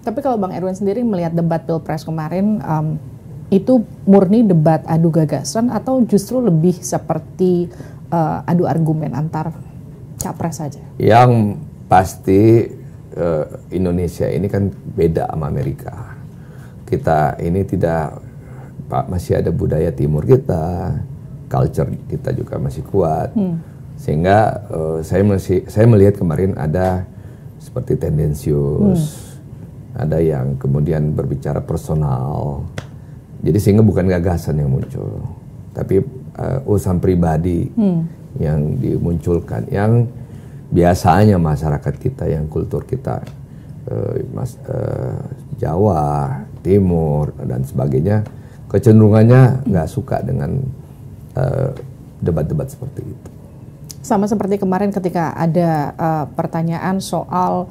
Tapi kalau Bang Erwin sendiri melihat debat Pilpres kemarin, itu murni debat adu gagasan atau justru lebih seperti adu argumen antar capres saja? Yang pasti Indonesia ini kan beda sama Amerika. Kita ini masih ada budaya timur kita, culture kita juga masih kuat. Sehingga saya melihat kemarin ada seperti tendensius, ada yang kemudian berbicara personal. Jadi sehingga bukan gagasan yang muncul, tapi urusan pribadi yang dimunculkan, yang biasanya masyarakat kita, yang kultur kita, Jawa, Timur dan sebagainya, kecenderungannya nggak suka dengan debat-debat seperti itu. Sama seperti kemarin ketika ada pertanyaan soal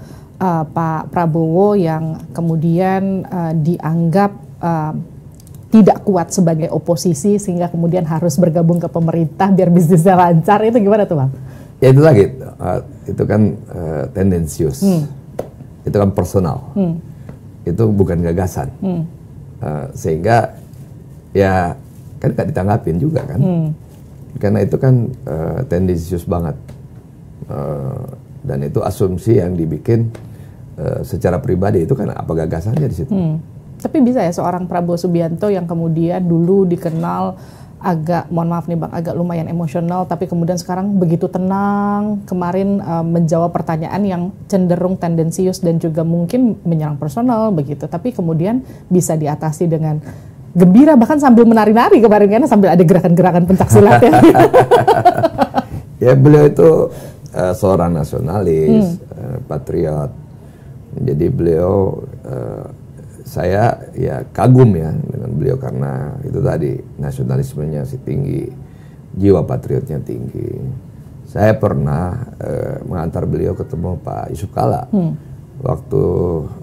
Pak Prabowo yang kemudian dianggap tidak kuat sebagai oposisi sehingga kemudian harus bergabung ke pemerintah biar bisnisnya lancar, itu gimana tuh Bang? Ya itu lagi, itu kan tendensius, itu kan personal, itu bukan gagasan, sehingga ya kan gak ditanggapin juga kan. Karena itu kan tendensius banget, dan itu asumsi yang dibikin secara pribadi. Itu kan apa gagasannya di situ. Tapi bisa ya seorang Prabowo Subianto yang kemudian dulu dikenal agak, mohon maaf nih Bang, agak lumayan emosional, tapi kemudian sekarang begitu tenang, kemarin menjawab pertanyaan yang cenderung tendensius dan juga mungkin menyerang personal begitu, tapi kemudian bisa diatasi dengan gembira, bahkan sambil menari-nari kemarin kan, sambil ada gerakan-gerakan pencaksilat ya. Ya beliau itu seorang nasionalis, patriot. Jadi beliau, saya ya kagum ya dengan beliau karena itu tadi, nasionalismenya sih tinggi, jiwa patriotnya tinggi. Saya pernah mengantar beliau ketemu Pak Yusuf Kalla waktu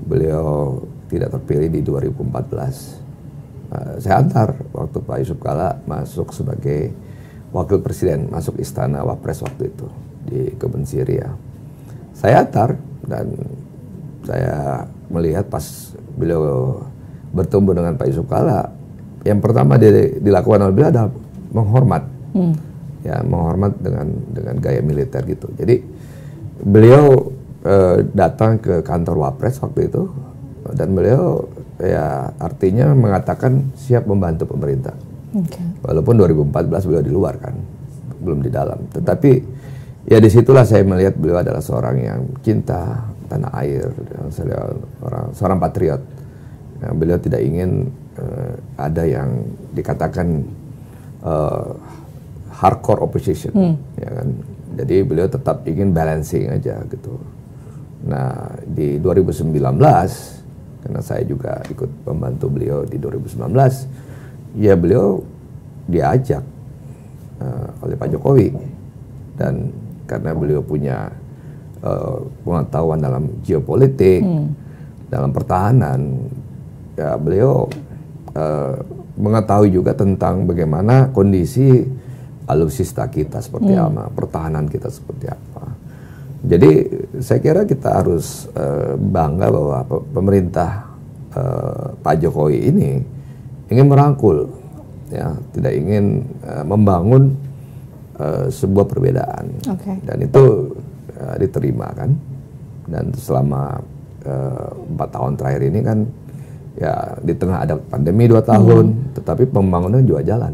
beliau tidak terpilih di 2014. Saya antar waktu Pak Yusuf Kalla masuk sebagai wakil presiden, masuk istana Wapres waktu itu di Kebun Sirih. Saya antar dan saya melihat pas beliau bertemu dengan Pak Yusuf Kalla, yang pertama dilakukan oleh beliau adalah menghormat, ya menghormat dengan gaya militer gitu. Jadi beliau datang ke kantor Wapres waktu itu dan beliau ya artinya mengatakan siap membantu pemerintah. Walaupun 2014 beliau di luar kan, belum di dalam. Tetapi ya disitulah saya melihat beliau adalah seorang yang cinta tanah air, seorang patriot. Nah, beliau tidak ingin ada yang dikatakan hardcore opposition, ya kan. Jadi beliau tetap ingin balancing aja gitu. Nah di 2019, karena saya juga ikut membantu beliau di 2019, ya beliau diajak oleh Pak Jokowi, dan karena beliau punya pengetahuan dalam geopolitik, dalam pertahanan, ya beliau mengetahui juga tentang bagaimana kondisi alutsista kita seperti apa, pertahanan kita seperti apa. Jadi saya kira kita harus bangga bahwa pemerintah Pak Jokowi ini ingin merangkul, ya, tidak ingin membangun sebuah perbedaan, dan itu diterima kan. Dan selama 4 tahun terakhir ini kan, ya di tengah ada pandemi 2 tahun, tetapi pembangunan juga jalan.